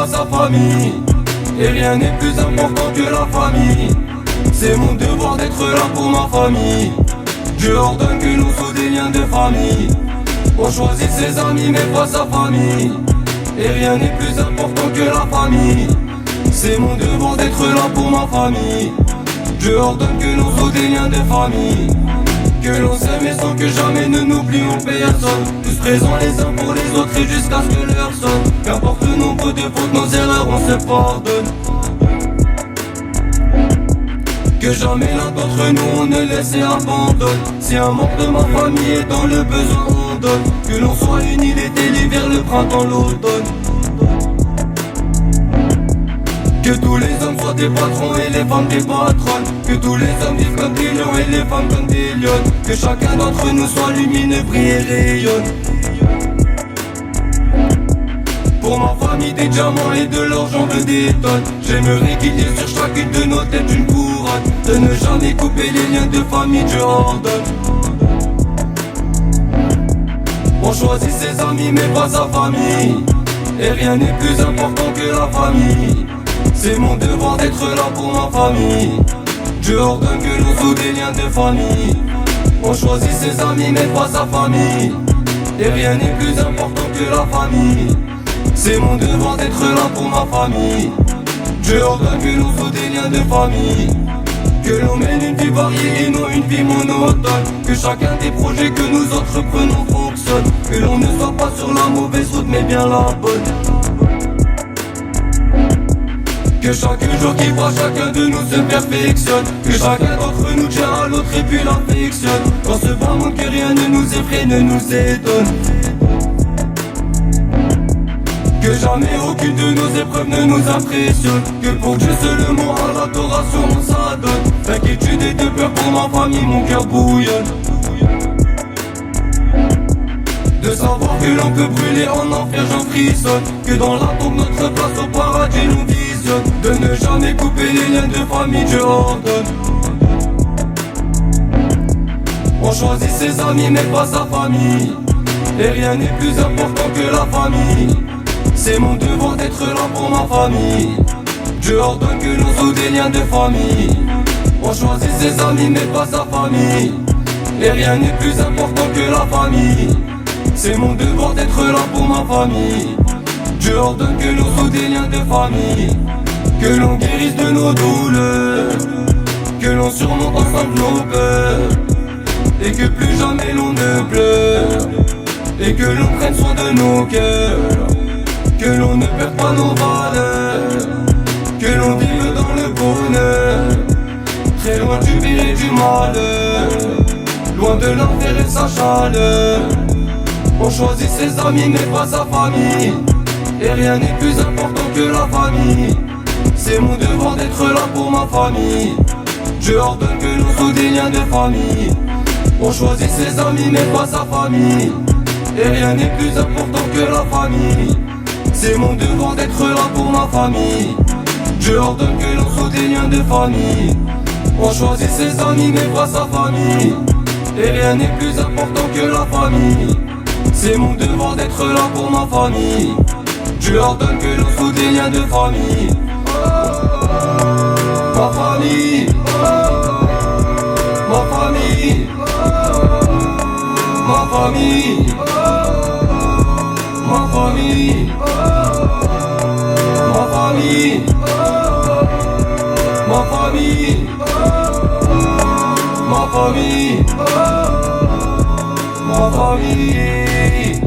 pas sa famille. Et rien n'est plus important que la famille. C'est mon devoir d'être là pour ma famille. Dieu ordonne que l'on soit des liens de famille. On choisit ses amis mais pas sa famille. Et rien n'est plus important que la famille. C'est mon devoir d'être là pour ma famille. Dieu ordonne que l'on soit des liens de famille. Que l'on s'aime et sans que jamais ne n'oublions personne. Tous présents les uns pour les autres et jusqu'à ce que l'heure sonne. Qu'importe le nombre de fautes, nos erreurs on se pardonne. Que jamais l'un d'entre nous on ne laisse et abandonne. Si un membre de ma famille est dans le besoin on donne. Que l'on soit unis l'été, l'hiver, le printemps, l'automne. Que tous les hommes soient des patrons et les femmes des patronnes. Que tous les hommes vivent comme des lions et les femmes comme des lionnes. Que chacun d'entre nous soit lumineux, brille et rayonne. Pour ma famille des diamants et de l'or j'en veux des tonnes. J'aimerais qu'il y ait sur chacune de nos têtes une couronne. De ne jamais couper les liens de famille, Dieu ordonne. On choisit ses amis mais pas sa famille. Et rien n'est plus important que la famille. C'est mon devoir d'être là pour ma famille. Dieu ordonne que l'on soit des liens de famille. On choisit ses amis mais pas sa famille. Et rien n'est plus important que la famille. C'est mon devoir d'être là pour ma famille. Dieu ordonne que l'on soit des liens de famille. Que l'on mène une vie variée et non une vie monotone. Que chacun des projets que nous entreprenons fonctionne. Que l'on ne soit pas sur la mauvaise route mais bien la bonne. Que chaque jour qui passe, chacun de nous se perfectionne. Que chacun d'entre nous tient à l'autre et puis l'affectionne. Dans ce bas monde que rien ne nous effraie, ne nous étonne. Que jamais aucune de nos épreuves ne nous impressionne. Que pour Dieu seulement à l'adoration on s'adonne. D'inquiétude et de peur pour ma famille, mon cœur bouillonne. De savoir que l'on peut brûler en enfer, j'en frissonne. Que dans la tombe notre place au paradis l'on visionne. De ne jamais couper les liens de famille, Dieu ordonne. On choisit ses amis mais pas sa famille. Et rien n'est plus important que la famille. C'est mon devoir d'être là pour ma famille. Dieu ordonne que l'on soit des liens de famille. On choisit ses amis mais pas sa famille. Et rien n'est plus important que la famille. C'est mon devoir d'être là pour ma famille. Dieu ordonne que l'on soit des liens de famille. Que l'on guérisse de nos douleurs. Que l'on surmonte ensemble nos peurs. Et que plus jamais l'on ne pleure. Et que l'on prenne soin de nos cœurs. Que l'on ne perd pas nos valeurs. Que l'on vive dans le bonheur. Très loin du pire et du malheur. Loin de l'enfer et sa chaleur. On choisit ses amis mais pas sa famille. Et rien n'est plus important que la famille. C'est mon devoir d'être là pour ma famille. Dieu ordonne que l'on soit des liens de famille. On choisit ses amis mais pas sa famille. Et rien n'est plus important que la famille. C'est mon devoir d'être là pour ma famille. Dieu ordonne que l'on soit des liens de famille. On choisit ses amis mais pas sa famille. Et rien n'est plus important que la famille. C'est mon devoir d'être là pour ma famille. Dieu ordonne que l'on soit des liens de famille. Ma famille. Ma famille. Ma famille. Ma famille. Ma famille. Ma famille. Ma famille. Ma famille.